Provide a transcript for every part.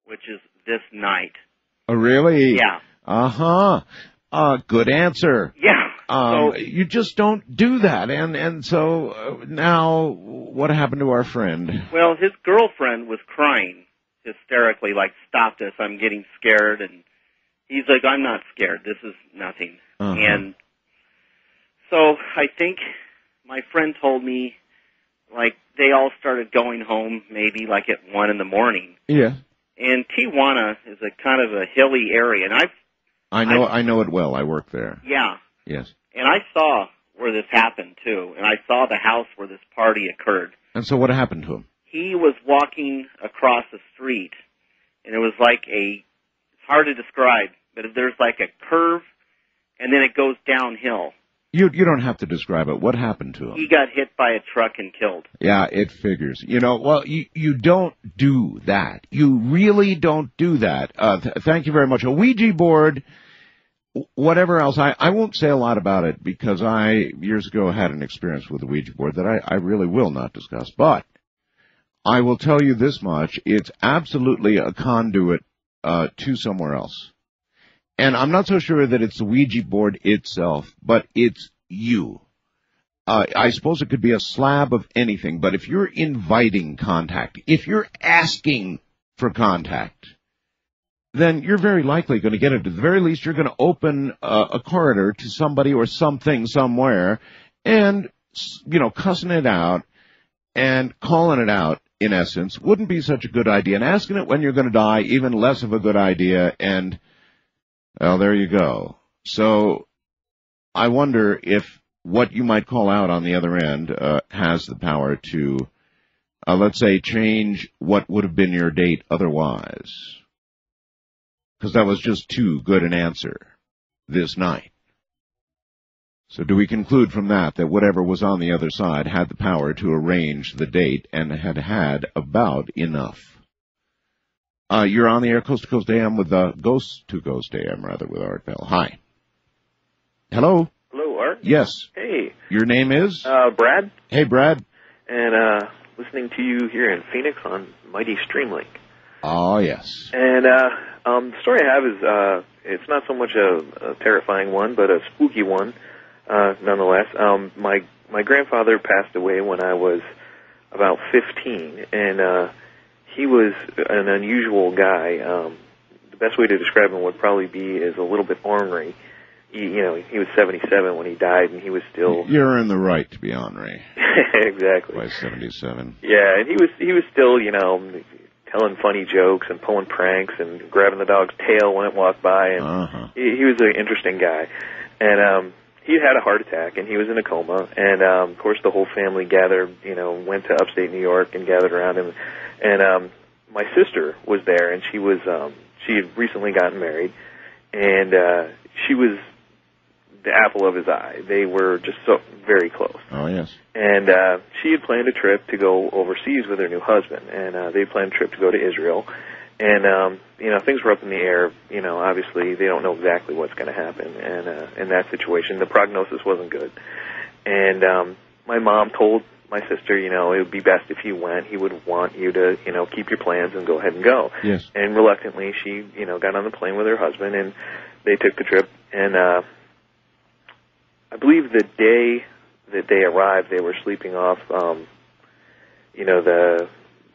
which is this night. Oh, really? Yeah. Uh-huh. Good answer. Yeah. So, you just don't do that. And so now what happened to our friend? well, his girlfriend was crying hysterically, like, "Stop this, I'm getting scared." And he's like, "I'm not scared. This is nothing." Uh-huh. And so I think my friend told me, like, they all started going home maybe like at 1 in the morning. Yeah. And Tijuana is a kind of a hilly area, and I know it well. I work there. yeah. Yes. And I saw where this happened, too. And I saw the house where this party occurred. And so what happened to him? He was walking across the street, and it was like it's hard to describe, but there's like a curve, and then it goes downhill. You don't have to describe it. What happened to him? He got hit by a truck and killed. Yeah, it figures. Well, you don't do that. You really don't do that. Thank you very much. A Ouija board, whatever else, I won't say a lot about it because I, years ago, had an experience with a Ouija board that I really will not discuss. But I will tell you this much. It's absolutely a conduit to somewhere else. And I'm not so sure that it's the Ouija board itself, but it's you. I suppose it could be a slab of anything, but if you're inviting contact, if you're asking for contact, then you're very likely going to get it. At the very least, you're going to open a corridor to somebody or something somewhere and, cussing it out and calling it out, in essence, wouldn't be such a good idea. And asking it when you're going to die, even less of a good idea. And, well, there you go. So I wonder if what you might call out on the other end has the power to, let's say, change what would have been your date otherwise. Because that was just too good an answer this night. So do we conclude from that whatever was on the other side had the power to arrange the date and had about enough? You're on the air, Coast to Coast AM with Ghost to Ghost AM, rather, with Art Bell. Hi. Hello. Hello, Art. Yes. Hey. Your name is? Brad. Hey, Brad. And listening to you here in Phoenix on Mighty Streamlink. Oh, yes. And the story I have is it's not so much a terrifying one, but a spooky one, nonetheless. My grandfather passed away when I was about 15, and he was an unusual guy. The best way to describe him would probably be as a little bit ornery. He was 77 when he died, and he was still... You're in the right to be ornery. Exactly. By 77. Yeah, and he was still, telling funny jokes and pulling pranks and grabbing the dog's tail when it walked by, and he was an interesting guy. And he had a heart attack, and he was in a coma, and of course the whole family gathered, went to upstate New York and gathered around him. And my sister was there, and she had recently gotten married, and she was the apple of his eye. They were just so very close. Oh, yes. And she had planned a trip to go overseas with her new husband, and they planned a trip to go to Israel. And, things were up in the air. Obviously they don't know exactly what's going to happen. And in that situation, the prognosis wasn't good. And my mom told my sister, it would be best if you went. He would want you to, keep your plans and go ahead and go. Yes. And reluctantly, she, got on the plane with her husband, and they took the trip. And I believe the day that they arrived, they were sleeping off,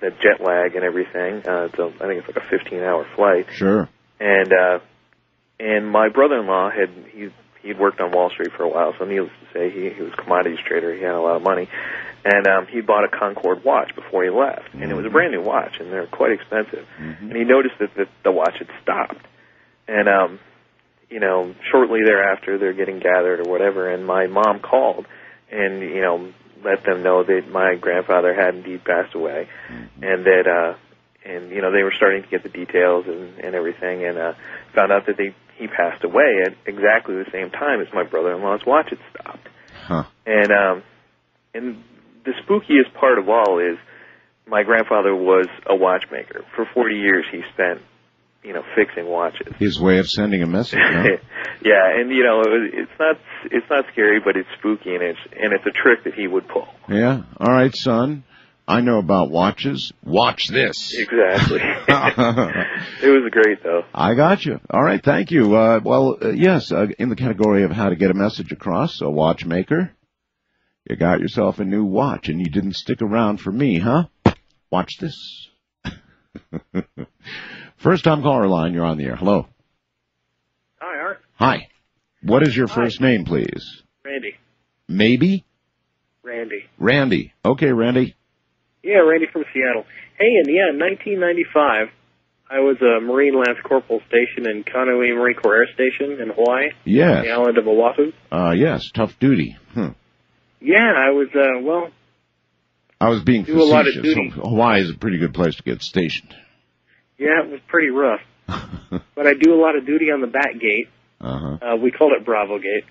the jet lag and everything. I think it's like a 15-hour flight. Sure. And my brother-in-law he'd worked on Wall Street for a while, so needless to say, he was a commodities trader. He had a lot of money. And he bought a Concorde watch before he left. And it was a brand new watch, and they're quite expensive. Mm-hmm. And he noticed that the watch had stopped. And, shortly thereafter, they're getting gathered or whatever, and my mom called and, let them know that my grandfather had indeed passed away. Mm-hmm. And that, they were starting to get the details and everything, and found out that he passed away at exactly the same time as my brother-in-law's watch had stopped. Huh. And the spookiest part of all is my grandfather was a watchmaker. For 40 years he spent, fixing watches. His way of sending a message, huh? Yeah, and it's not scary, but it's spooky, and it's a trick that he would pull. Yeah. All right, son. I know about watches. Watch this. Exactly. It was great, though. I got you. All right, thank you. Yes, in the category of how to get a message across, a watchmaker, you got yourself a new watch, and you didn't stick around for me, huh? Watch this. First-time caller line, you're on the air. Hello. Hi, Art. Hi. What is your first name, please? Randy. Maybe? Randy. Randy. Okay, Randy. Yeah, Randy from Seattle. Hey, in 1995, I was a Marine Lance Corporal stationed in Kaneohe Marine Corps Air Station in Hawaii. Yes. On the island of Oahu. Yes, tough duty. Yeah, I was, I was being do a lot of facetious. duty. Hawaii is a pretty good place to get stationed. Yeah, it was pretty rough. But I do a lot of duty on the back gate. Uh-huh. We called it Bravo Gate.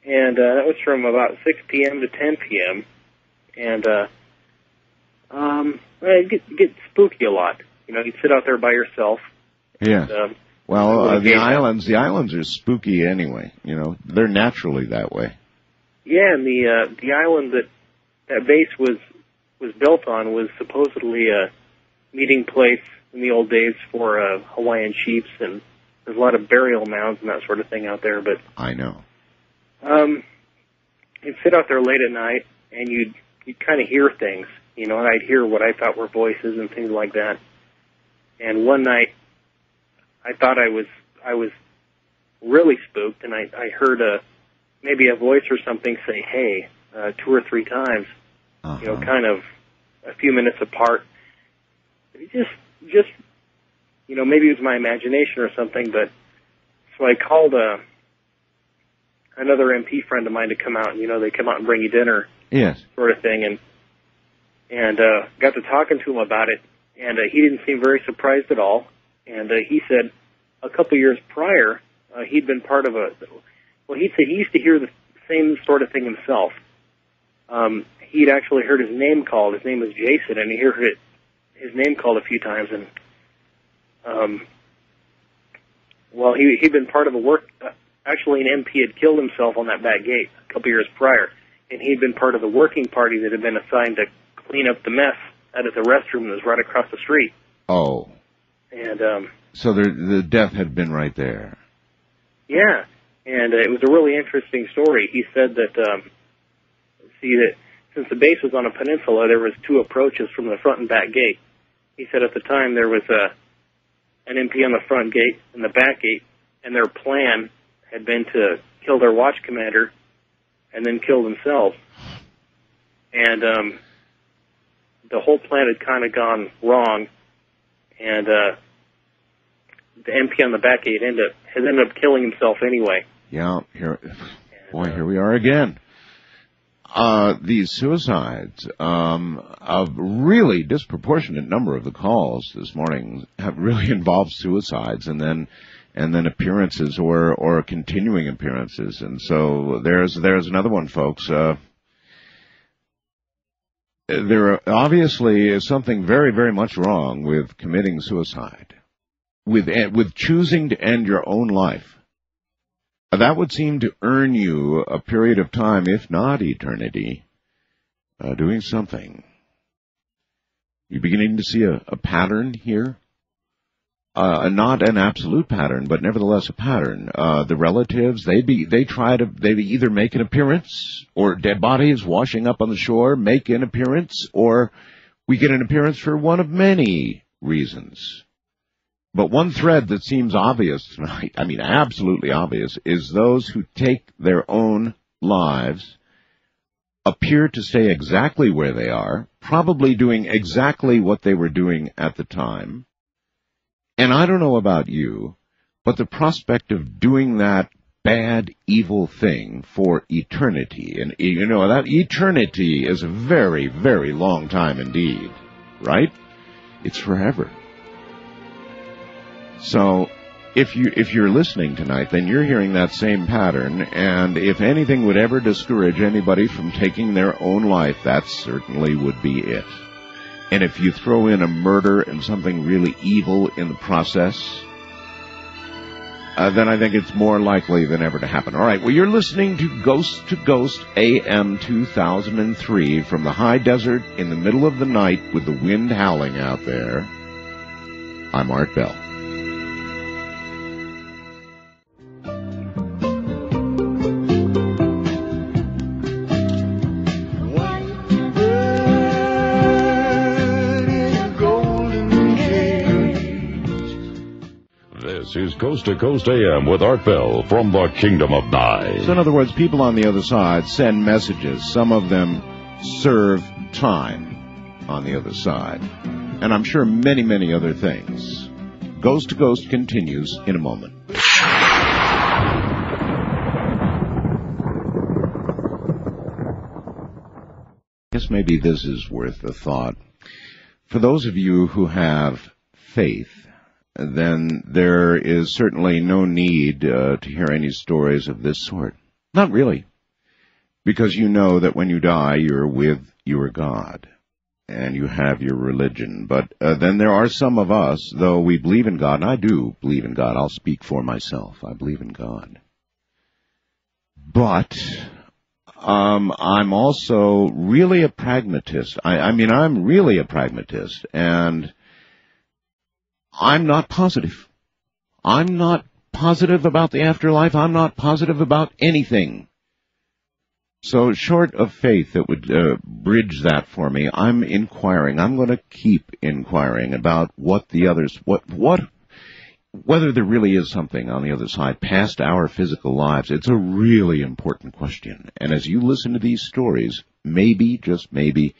And that was from about 6 p.m. to 10 p.m. And it get spooky a lot. You know, you'd sit out there by yourself. Yeah. And, the islands are spooky anyway. You know, they're naturally that way. yeah, and the island that base was built on was supposedly a meeting place in the old days for Hawaiian chiefs, and there's a lot of burial mounds and that sort of thing out there. But I know. You'd sit out there late at night, and you'd kind of hear things, you know, and I'd hear what I thought were voices and things like that. And one night, I thought I was really spooked, and I heard maybe a voice or something say, "Hey," 2 or 3 times, you know, kind of a few minutes apart. Just, you know, maybe it was my imagination or something, but so I called another MP friend of mine to come out, and, you know, they come out and bring you dinner. Yes. Sort of thing, and got to talking to him about it, and he didn't seem very surprised at all, and he said a couple years prior, he'd been part of he said he used to hear the same sort of thing himself. He'd actually heard his name called. His name was Jason, and he heard his name called a few times, and he'd been part of a work. Actually, an MP had killed himself on that back gate a couple years prior, and he'd been part of the working party that had been assigned to clean up the mess out of the restroom that was right across the street. Oh. And so the death had been right there. Yeah, and it was a really interesting story. He said that that since the base was on a peninsula, there was 2 approaches from the front and back gate. He said at the time there was an MP on the front gate and the back gate, and their plan had been to kill their watch commander and then kill themselves. And the whole plan had kind of gone wrong, and the MP on the back gate has ended up killing himself anyway. Yeah, here we are again. These suicides, a really disproportionate number of the calls this morning have really involved suicides, and then appearances or continuing appearances. And so there's another one, folks. There obviously is something very, very much wrong with committing suicide, with choosing to end your own life. That would seem to earn you a period of time, if not eternity, doing something. You're beginning to see a pattern here. Not an absolute pattern, but nevertheless a pattern. The relatives, they either make an appearance, or dead bodies washing up on the shore make an appearance, or we get an appearance for one of many reasons. But one thread that seems obvious tonight, I mean absolutely obvious, is those who take their own lives appear to stay exactly where they are, probably doing exactly what they were doing at the time. And I don't know about you, but the prospect of doing that bad, evil thing for eternity, and you know, that eternity is a very, very long time indeed, right? It's forever. So, if you're listening tonight, then you're hearing that same pattern, and if anything would ever discourage anybody from taking their own life, that certainly would be it. And if you throw in a murder and something really evil in the process, then I think it's more likely than ever to happen. All right, well, you're listening to Ghost AM 2003 from the high desert in the middle of the night with the wind howling out there. I'm Art Bell. This is Coast to Coast AM with Art Bell from the Kingdom of Nye. So in other words, people on the other side send messages. Some of them serve time on the other side. And I'm sure many, many other things. Ghost to Ghost continues in a moment. I guess maybe this is worth a thought. For those of you who have faith, then there is certainly no need to hear any stories of this sort. Not really. Because you know that when you die, you're with your God, and you have your religion. But then there are some of us, though we believe in God, and I do believe in God. I'll speak for myself. I believe in God. But I'm also really a pragmatist. I mean, I'm really a pragmatist, and I'm not positive. I'm not positive about the afterlife. I'm not positive about anything. So short of faith that would bridge that for me, I'm inquiring. I'm going to keep inquiring about what the others, whether there really is something on the other side past our physical lives. It's a really important question. And as you listen to these stories, maybe, just maybe,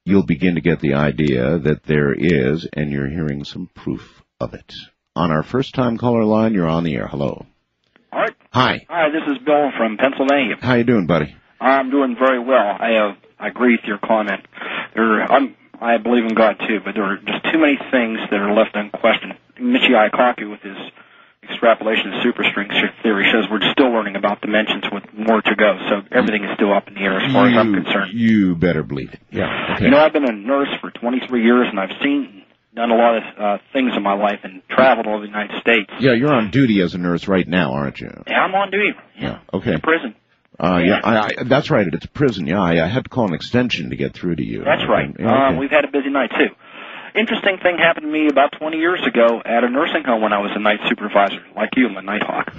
you'll begin to get the idea that there is, and you're hearing some proof of it. On our first-time caller line, you're on the air. Hello. Art? Hi. Hi, this is Bill from Pennsylvania. How you doing, buddy? I'm doing very well. I agree with your comment. I believe in God, too, but there are just too many things that are left unquestioned. Michio Kaku, with his extrapolation of superstring theory, says we're still learning about dimensions with more to go, so everything is still up in the air as far as I'm concerned. You better believe it. Yeah. Okay. You know, I've been a nurse for 23 years, and I've done a lot of things in my life and traveled all over the United States. Yeah, you're on duty as a nurse right now, aren't you? Yeah, I'm on duty. Yeah. Okay. In prison. Yeah, that's right. It's a prison. Yeah, I had to call an extension to get through to you. That's right. Okay. We've had a busy night, too. Interesting thing happened to me about 20 years ago at a nursing home when I was a night supervisor, like you, I'm a night hawk.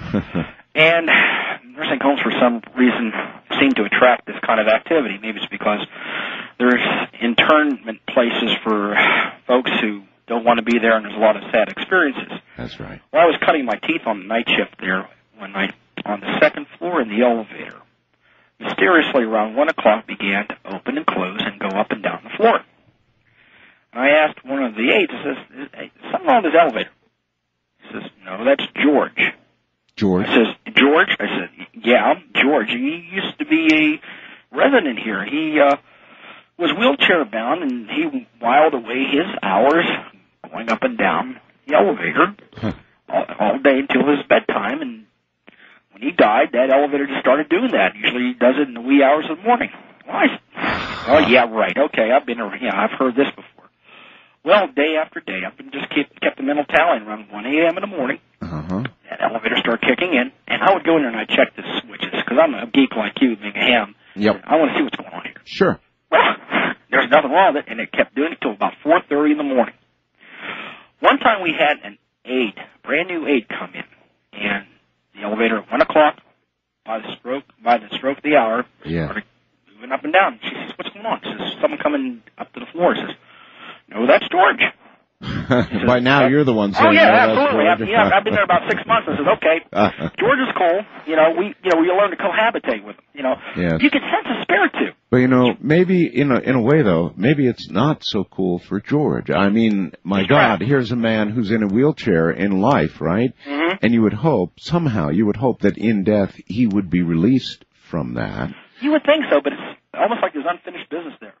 And nursing homes, for some reason, seem to attract this kind of activity. Maybe it's because there's internment places for folks who don't want to be there, and there's a lot of sad experiences. That's right. Well, I was cutting my teeth on the night shift there one night on the second floor in the elevator. Mysteriously, around 1 o'clock, began to open and close and go up and down the floor. And I asked one of the aides, I says, hey, something wrong with this elevator? He says, no, that's George. George? I says, George? I said, yeah, George. He used to be a resident here. He was wheelchair bound, and he whiled away his hours going up and down the elevator all day until his bedtime, and when he died, that elevator just started doing that. Usually he does it in the wee hours of the morning. Oh, yeah, right. Okay, I've heard this before. Well, day after day, I've been just kept the mental tally around 1 a.m. in the morning. That elevator started kicking in, and I would go in there and I'd check the switches, because I'm a geek like you, being a ham. Yep. I want to see what's going on here. Sure. Well, there's nothing wrong with it, and it kept doing it till about 4:30 in the morning. One time we had an aide, brand new aide, come in, and the elevator at 1 o'clock, by the stroke of the hour, started moving up and down. She says, what's going on? She says, someone coming up to the floor. She says, no, that's George. Says, by now, you're the one saying, oh, yeah, no, absolutely. that's George. I've been there about 6 months. I said, okay, George is cool. You learn to cohabitate with him. Yes. You can sense a spirit, too. But, maybe, in a way, though, maybe it's not so cool for George. I mean, my God, here's a man who's in a wheelchair in life, right? Mm-hmm. And you would hope that in death he would be released from that. You would think so, but it's almost like there's unfinished business there.